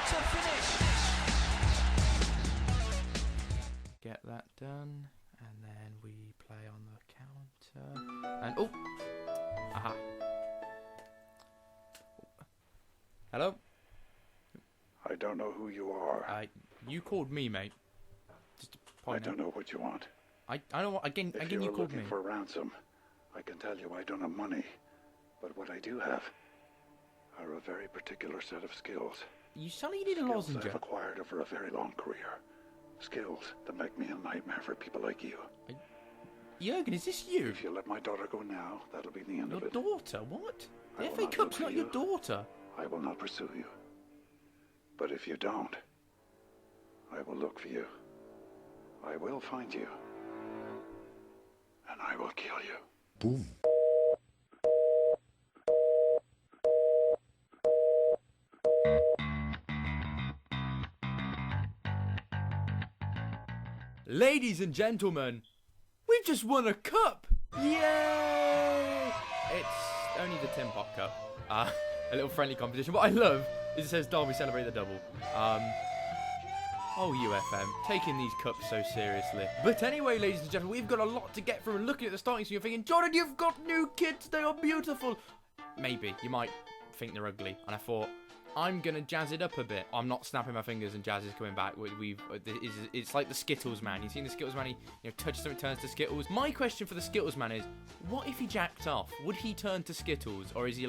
to finish. Get that done, and then we play on the counter. And oh, aha. Hello. I don't know who you are. You called me, mate. Just to point I don't know what you want. I don't want. Again, If you you're called me. looking for ransom, I can tell you I don't have money. But what I do have are a very particular set of skills. You suddenly need a Skills lozenge. I've acquired over a very long career. Skills that make me a nightmare for people like you. Jurgen, is this you? If you let my daughter go now, that'll be the end Your of it. daughter? What? I The will FA not Cup's look not for your you. daughter. I will not pursue you. But if you don't, I will look for you. I will find you. And I will kill you. Boom. Ladies and gentlemen, we've just won a cup! Yay! It's only the Tin Pot Cup. A little friendly competition. What I love is it says Derby celebrate the double. Oh, UFM, taking these cups so seriously. But anyway, ladies and gentlemen, we've got a lot to get through. And looking at the starting, so you're thinking, Jordan, you've got new kids. They are beautiful. Maybe. You might think they're ugly. And I thought, I'm going to jazz it up a bit. I'm not snapping my fingers and Jazz is coming back. It's like the Skittles man. You've seen the Skittles man, he touches something, turns to Skittles. My question for the Skittles man is, what if he jacked off? Would he turn to Skittles? Or is he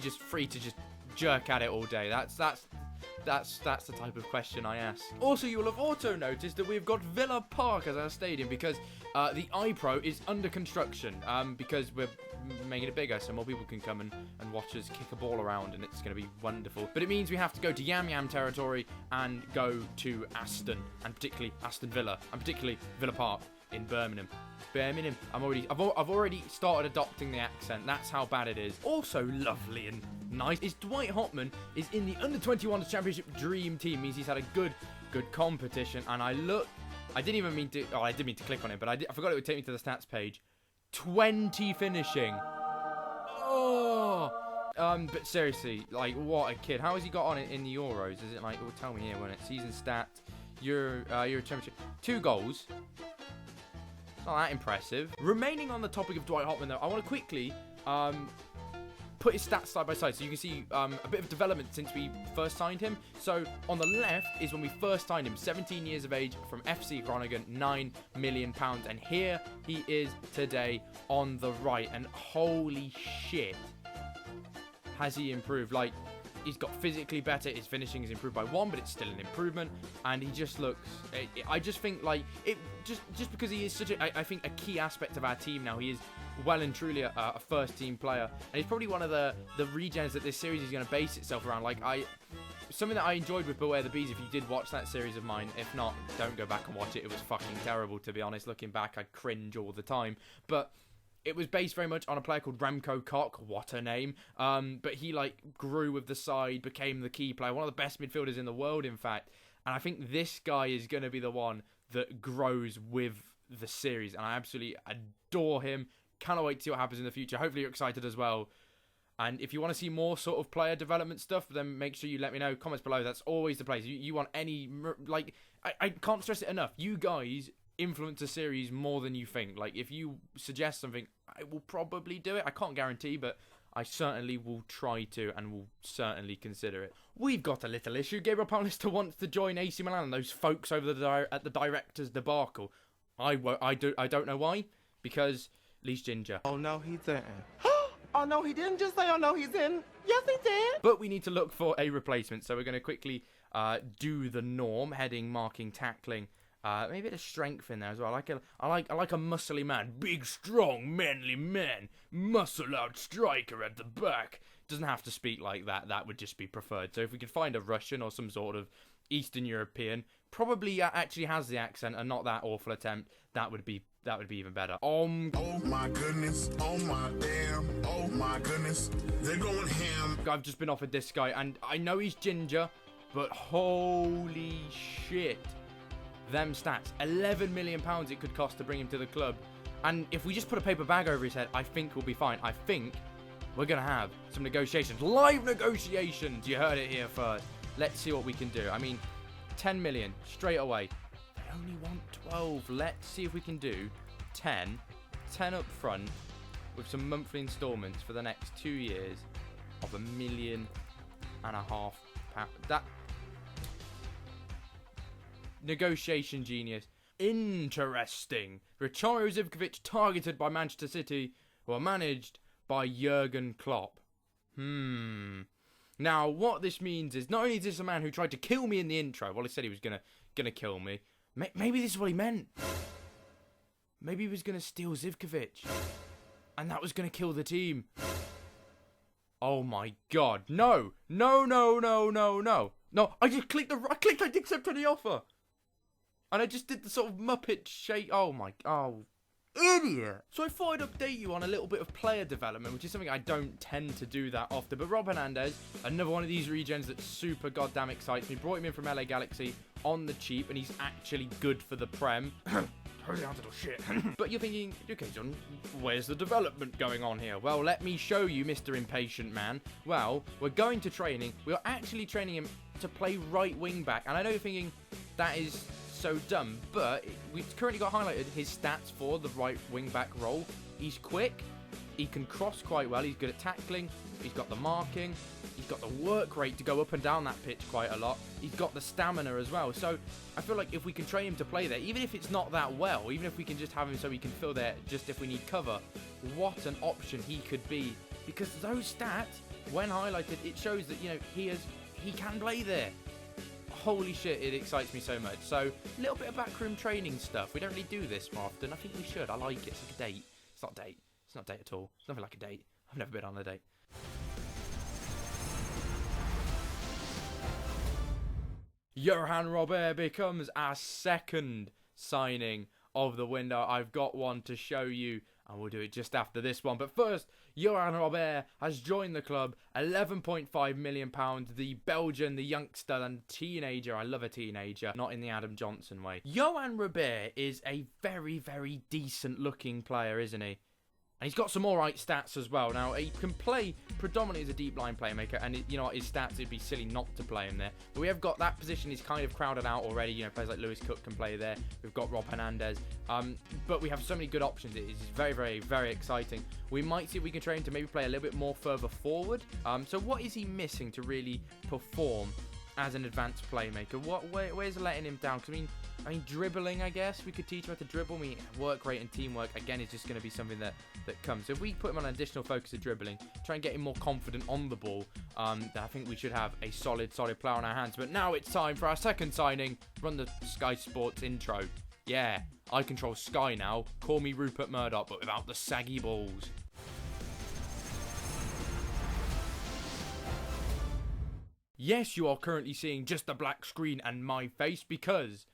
just free to just jerk at it all day? That's the type of question I ask. Also, you will have also noticed that we've got Villa Park as our stadium because the iPro is under construction because we're making it bigger so more people can come and watch us kick a ball around, and it's going to be wonderful. But it means we have to go to Yam Yam territory and go to Aston, and particularly Aston Villa, and particularly Villa Park in Birmingham. I've already started adopting the accent. That's how bad it is. Also lovely and nice is Dwight Hotman is in the under-21s championship dream team. Means he's had a good competition. And I didn't mean to click on it, but I forgot it would take me to the stats page. 20 finishing. Oh. But seriously, like, what a kid. How has he got on in the Euros? Is it like, oh, tell me here, when it's season stat, Euro championship, 2 goals. Not that impressive. Remaining on the topic of Dwight Hotman, though, I want to quickly put his stats side by side so you can see a bit of development since we first signed him. So on the left is when we first signed him, 17 years of age from FC Groningen, £9 million. And here he is today on the right. And holy shit, has he improved. Like, he's got physically better. His finishing is improved by 1, but it's still an improvement. And he just looks... I just think, like, it just because he is such I think a key aspect of our team now. He is well and truly a first-team player. And he's probably one of the regens that this series is going to base itself around. Like, something that I enjoyed with Beware the Bees, if you did watch that series of mine. If not, don't go back and watch it. It was fucking terrible, to be honest. Looking back, I'd cringe all the time. But... it was based very much on a player called Remco Koch. What a name. But he, like, grew with the side, became the key player. One of the best midfielders in the world, in fact. And I think this guy is going to be the one that grows with the series. And I absolutely adore him. Cannot wait to see what happens in the future. Hopefully you're excited as well. And if you want to see more sort of player development stuff, then make sure you let me know. Comments below. That's always the place. You want any... like, I can't stress it enough. You guys... influence a series more than you think. Like, if you suggest something, I will probably do it. I can't guarantee, but I certainly will try to, and will certainly consider it. We've got a little issue. Gabriel Paulista wants to join AC Milan and those folks over at the director's debacle. I don't know why, because Lee's ginger. Oh no, he didn't. Oh no, he didn't just say, oh no, he's in. Yes, he did. But we need to look for a replacement, so we're going to quickly do the norm: heading, marking, tackling. Maybe a bit of strength in there as well. I like a muscly man, big, strong, manly man, muscle-out striker at the back. Doesn't have to speak like that. That would just be preferred. So if we could find a Russian or some sort of Eastern European, probably actually has the accent and not that awful attempt, that would be even better. Oh my goodness. Oh my damn. Oh my goodness. They're going ham. I've just been offered this guy, and I know he's ginger, but holy shit. Them stats, £11 million it could cost to bring him to the club. And if we just put a paper bag over his head, I think we'll be fine. I think we're going to have some negotiations. Live negotiations! You heard it here first. let's see what we can do. I mean, 10 million straight away. They only want 12. Let's see if we can do 10 up front with some monthly installments for the next 2 years of £1.5 million. That negotiation genius. Interesting. Richario Zivkovic targeted by Manchester City, who are managed by Jurgen Klopp. Now, what this means is, not only is this a man who tried to kill me in the intro, well, he said he was gonna kill me. Maybe this is what he meant. Maybe he was gonna steal Zivkovic, and that was gonna kill the team. Oh my God! No! No! No! No! No! No! No! I just clicked I accepted the offer, and I just did the sort of Muppet shake. Oh my! Oh. Idiot! So I thought I'd update you on a little bit of player development, which is something I don't tend to do that often. But Rob Hernandez, another one of these regens that super goddamn excites me. Brought him in from LA Galaxy on the cheap, and he's actually good for the Prem. Shit. But you're thinking, okay, John, where's the development going on here? Well, let me show you, Mr. Impatient Man. Well, we're going to training. We're actually training him to play right wing back. And I know you're thinking, that is so dumb, but we've currently got highlighted his stats for the right wing back role. He's quick, he can cross quite well, he's good at tackling, he's got the marking, he's got the work rate to go up and down that pitch quite a lot, he's got the stamina as well. So I feel like if we can train him to play there, even if it's not that well, even if we can just have him so he can fill there just if we need cover, what an option he could be. Because those stats, when highlighted, it shows that, you know, he can play there. Holy shit, it excites me so much. So, a little bit of backroom training stuff. We don't really do this more often. I think we should. I like it. It's like a date. It's not a date. It's not a date at all. It's nothing like a date. I've never been on a date. Johan Robert becomes our second signing of the window. I've got one to show you, and we'll do it just after this one. But first, Johan Robert has joined the club, £11.5 million. The Belgian, the youngster and teenager. I love a teenager, not in the Adam Johnson way. Johan Robert is a very, very decent looking player, isn't he? And he's got some alright stats as well. Now, he can play predominantly as a deep line playmaker, and you know what, his stats, it'd be silly not to play him there. But we have got that position is kind of crowded out already. You know, players like Lewis Cook can play there. We've got Rob Hernandez. But we have so many good options. It is very, very, very exciting. We might see if we can train him to maybe play a little bit more further forward. So what is he missing to really perform as an advanced playmaker? Where's letting him down? Because I mean, dribbling, I guess. We could teach him how to dribble. Work rate and teamwork, again, is just going to be something that comes. So if we put him on an additional focus of dribbling, try and get him more confident on the ball, I think we should have a solid player on our hands. But now it's time for our second signing. Run the Sky Sports intro. Yeah, I control Sky now. Call me Rupert Murdoch, but without the saggy balls. Yes, you are currently seeing just a black screen and my face because,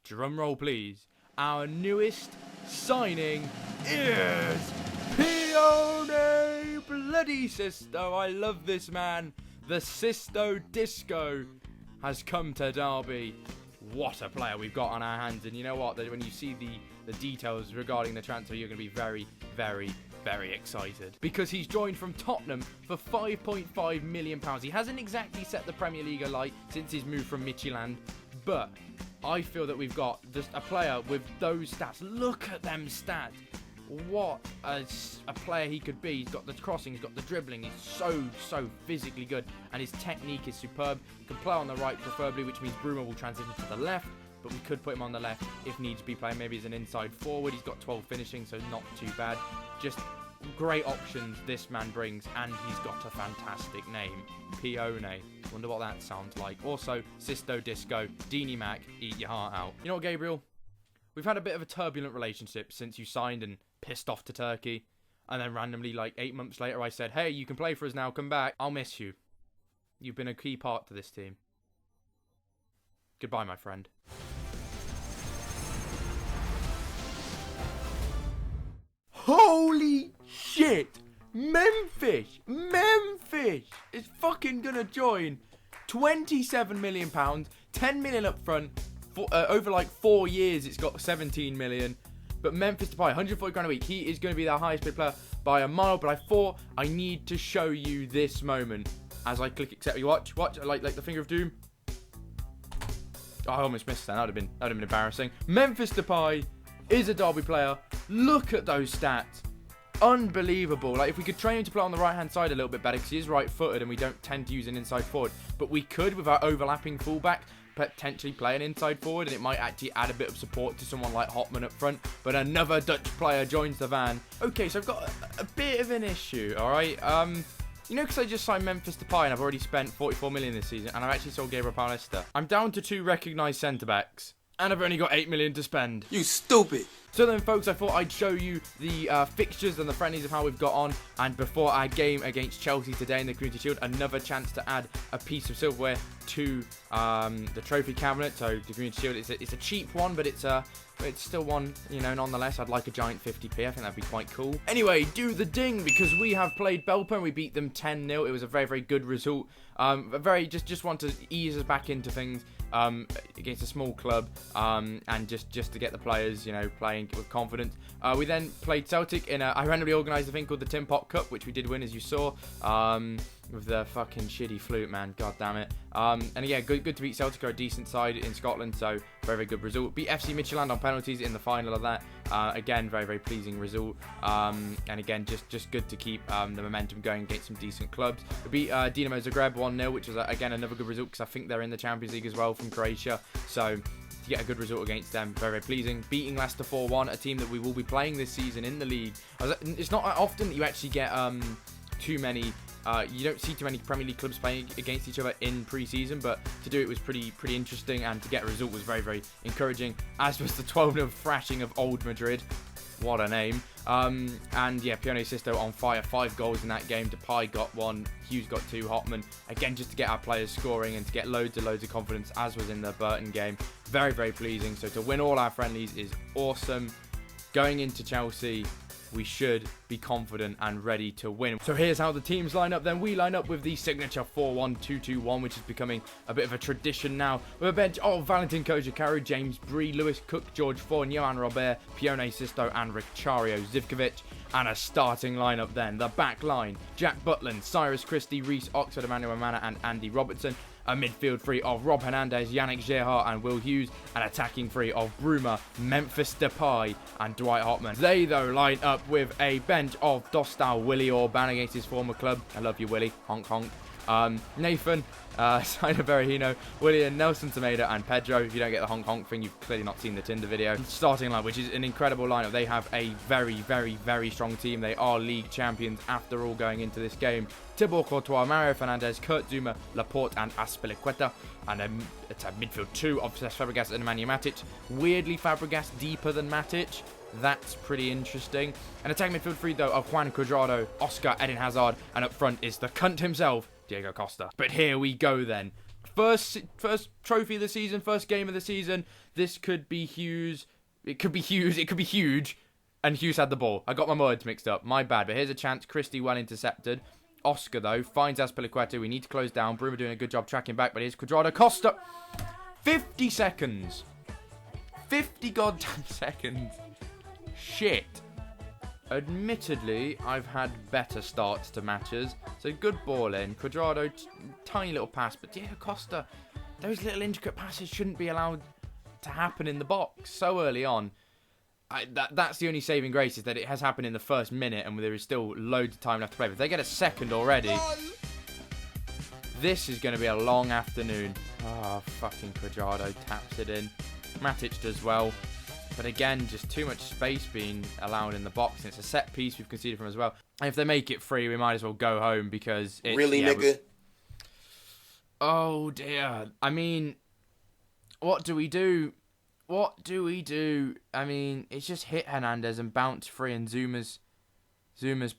drum roll please, our newest signing is Pione Bloody Sisto. I love this man. The Sisto Disco has come to Derby. What a player we've got on our hands. And you know what? When you see the details regarding the transfer, you're going to be very, very, very excited. Because he's joined from Tottenham for £5.5 million. He hasn't exactly set the Premier League alight since his move from Midtjylland. But I feel that we've got just a player with those stats. Look at them stats. What a player he could be. He's got the crossing, he's got the dribbling. He's so physically good. And his technique is superb. He can play on the right preferably, which means Bruno will transition to the left. But we could put him on the left if needs be playing maybe as an inside forward. He's got 12 finishing, so not too bad. Just great options this man brings, and he's got a fantastic name, Pione. Wonder what that sounds like. Also, Sisto Disco, Deanie Mac, eat your heart out. You know what, Gabriel? We've had a bit of a turbulent relationship since you signed and pissed off to Turkey. And then randomly, like 8 months later, I said, hey, you can play for us now, come back. I'll miss you. You've been a key part to this team. Goodbye, my friend. Holy shit! Memphis is fucking gonna join. £27 million, 10 million up front. Over like 4 years, it's got 17 million. But Memphis to buy 140 grand a week. He is going to be the highest paid player by a mile. But I thought I need to show you this moment as I click accept. You watch, like the finger of doom. I almost missed that. That would have been embarrassing. Memphis Depay is a Derby player. Look at those stats. Unbelievable. Like, if we could train him to play on the right-hand side a little bit better, because he is right-footed and we don't tend to use an inside forward, but we could, with our overlapping fullback, potentially play an inside forward, and it might actually add a bit of support to someone like Hotman up front. But another Dutch player joins the van. Okay, so I've got a bit of an issue, all right? You know, because I just signed Memphis Depay and I've already spent 44 million this season, and I've actually sold Gabriel Paulista. I'm down to 2 recognised centre-backs, and I've only got 8 million to spend. You stupid. So then, folks, I thought I'd show you the fixtures and the friendlies of how we've got on. And before our game against Chelsea today in the Community Shield, another chance to add a piece of silverware to the trophy cabinet. So the Community Shield, it's a cheap one, but it's still one, you know, nonetheless. I'd like a giant 50p. I think that'd be quite cool. Anyway, do the ding, because we have played Belper and we beat them 10-0. It was a very, very good result. Just want to ease us back into things against a small club, and just to get the players, you know, playing with confidence. We then played Celtic in I randomly organised a thing called the Tin Pot Cup, which we did win, as you saw, with the fucking shitty flute, man. God damn it. And yeah, good to beat Celtic, are a decent side in Scotland, so very, very good result. Beat FC Midtjylland on penalties in the final of that. Again, very, very pleasing result. And again, just good to keep the momentum going against some decent clubs. We beat Dinamo Zagreb 1-0, which was, again, another good result, because I think they're in the Champions League as well from Croatia. So to get a good result against them, very, very pleasing. Beating Leicester 4-1, a team that we will be playing this season in the league. It's not often that you actually get too many... you don't see too many Premier League clubs playing against each other in pre-season, but to do it was pretty interesting, and to get a result was very, very encouraging, as was the 12-0 thrashing of Old Madrid. What a name. And yeah, Pione Sisto on fire, 5 goals in that game. Depay got 1, Hughes got 2, Hotman. Again, just to get our players scoring and to get loads of confidence, as was in the Burton game. Very, very pleasing. So to win all our friendlies is awesome. Going into Chelsea, we should be confident and ready to win. So here's how the teams line up then. We line up with the signature 4-1-2-2-1, which is becoming a bit of a tradition now. With a bench of Valentin Kojakaru, James Bree, Lewis Cook, George Fawn, Johan Robert, Pione Sisto and Richario Zivkovic. And a starting lineup then. The back line, Jack Butland, Cyrus Christie, Reece Oxford, Emmanuel Mana and Andy Robertson. A midfield three of Rob Hernandez, Yannick Gerhardt and Will Hughes. An attacking three of Bruma, Memphis Depay and Dwight Hotman. They, though, line up with a bench of Dostal Willie Orban against his former club. I love you, Willie. Honk, honk. Nathan, Sina Berahino, William, Nelson Tomato and Pedro. If you don't get the honk honk thing, you've clearly not seen the Tinder video. Starting line, which is an incredible lineup. They have a very, very, very strong team. They are league champions after all going into this game. Thibaut Courtois, Mario Fernandes, Kurt Zuma, Laporte and Azpilicueta. And it's a midfield 2 of Cesc Fabregas and Nemanja Matic. Weirdly, Fabregas deeper than Matic. That's pretty interesting. An attacking midfield 3, though, of Juan Cuadrado, Oscar, Eden Hazard. And up front is the cunt himself, Diego Costa. But here we go then. First trophy of the season, first game of the season. This could be Hughes. It could be Hughes. It could be huge. And Hughes had the ball. I got my words mixed up. My bad. But here's a chance. Christie well intercepted. Oscar, though, finds Azpilicueta. We need to close down. Bruma doing a good job tracking back. But here's Cuadrado. Costa. 50 seconds. 50 goddamn seconds. Shit. Admittedly, I've had better starts to matches. So good ball in. Cuadrado, tiny little pass. But Diego Costa, those little intricate passes shouldn't be allowed to happen in the box so early on. That's the only saving grace, is that it has happened in the first minute and there is still loads of time left to play. But if they get a second already, this is going to be a long afternoon. Oh, fucking Cuadrado taps it in. Matic does well. But again, just too much space being allowed in the box. And it's a set piece we've conceded from as well. And if they make it free, we might as well go home, because it's... Really, nigga? Oh, dear. I mean, what do we do? What do we do? I mean, it's just hit Hernandez and bounce free, and Zuma's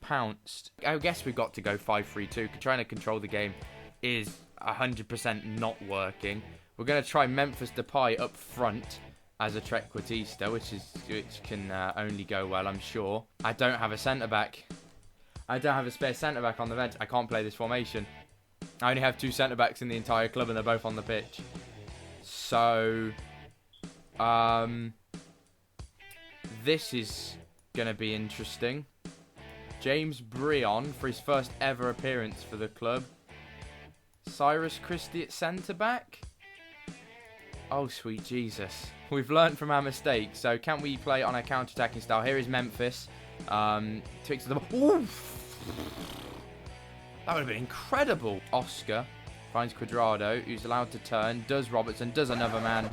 pounced. I guess we've got to go 5-3-2. Trying to control the game is 100% not working. We're going to try Memphis Depay up front as a trequartista, which can only go well, I'm sure. I don't have a centre-back. I don't have a spare centre-back on the bench. I can't play this formation. I only have 2 centre-backs in the entire club, and they're both on the pitch. So, this is going to be interesting. James Breon for his first ever appearance for the club. Cyrus Christie at centre-back. Oh, sweet Jesus. We've learnt from our mistakes, so can we play on a counter-attacking style? Here is Memphis. Takes the ball. Oof. That would have been incredible. Oscar finds Quadrado, who's allowed to turn, does Robertson, does another man.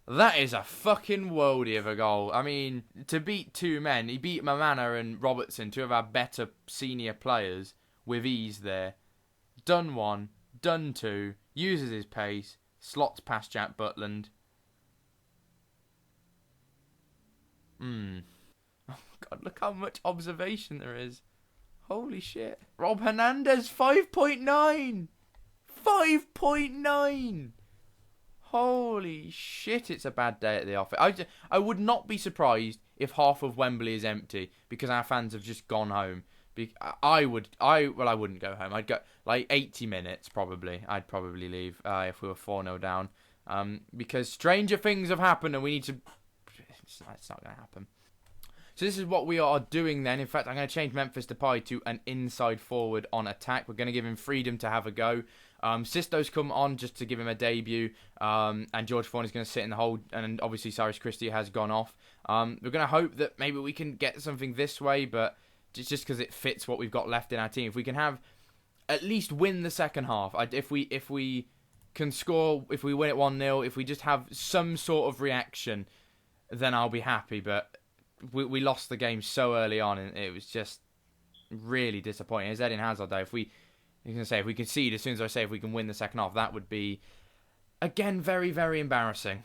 That is a fucking worldie of a goal. I mean, to beat two men, he beat Mamana and Robertson, two of our better senior players, with ease there. Done one, done two, uses his pace, slots past Jack Butland. Oh God, look how much observation there is. Holy shit. Rob Hernandez, 5.9! 5.9! Holy shit, it's a bad day at the office. I would not be surprised if half of Wembley is empty because our fans have just gone home. I wouldn't go home. I'd go like 80 minutes probably. I'd probably leave if we were 4-0 down. Because stranger things have happened and we need to... It's not going to happen. So this is what we are doing then. In fact, I'm going to change Memphis Depay to an inside forward on attack. We're going to give him freedom to have a go. Sisto's come on just to give him a debut. And George Fawn is going to sit in the hole. And obviously Cyrus Christie has gone off. We're going to hope that maybe we can get something this way. But just because it fits what we've got left in our team. If we can have at least win the second half. If we can score, if we win it 1-0. If we just have some sort of reaction, then I'll be happy. But... We lost the game so early on, and it was just really disappointing. As Eden Hazard, though, if we concede, as soon as I say if we can win the second half, that would be, again, very, very embarrassing.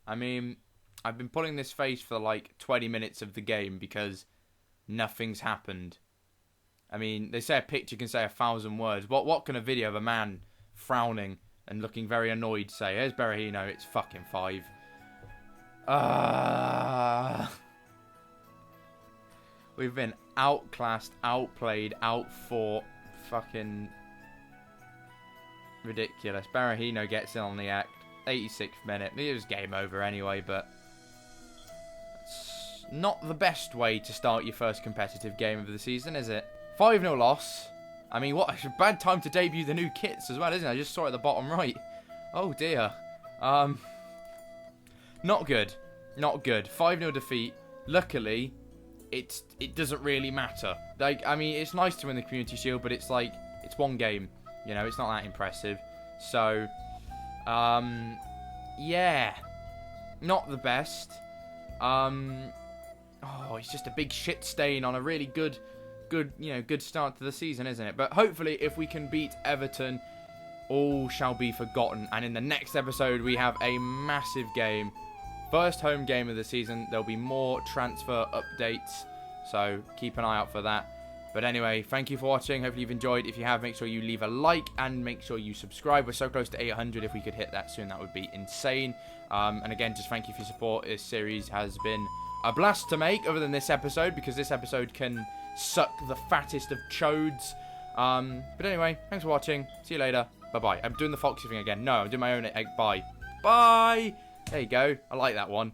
I mean, I've been pulling this face for like 20 minutes of the game because nothing's happened. I mean, they say a picture can say 1,000 words. What can a video of a man frowning and looking very annoyed say? Here's Berahino, it's fucking 5. We've been outclassed, outplayed, outfought. Fucking ridiculous. Berahino gets in on the act. 86th minute. It was game over anyway, but it's not the best way to start your first competitive game of the season, is it? 5-0 loss. I mean, what a bad time to debut the new kits as well, isn't it? I just saw it at the bottom right. Oh dear. Not good. Not good. 5-0 defeat. Luckily, it doesn't really matter. Like, I mean, it's nice to win the Community Shield, but it's like, it's one game. You know, it's not that impressive. So, yeah. Not the best. It's just a big shit stain on a really good start to the season, isn't it? But hopefully, if we can beat Everton, all shall be forgotten. And in the next episode, we have a massive game. First home game of the season. There'll be more transfer updates, so keep an eye out for that. But anyway, thank you for watching. Hopefully you've enjoyed. If you have, make sure you leave a like and make sure you subscribe. We're so close to 800. If we could hit that soon, that would be insane. And again, just thank you for your support. This series has been a blast to make, other than this episode, because this episode can suck the fattest of chodes. But anyway, thanks for watching. See you later. Bye-bye. I'm doing the Foxy thing again. No, I'm doing my own egg. Bye. Bye. There you go. I like that one.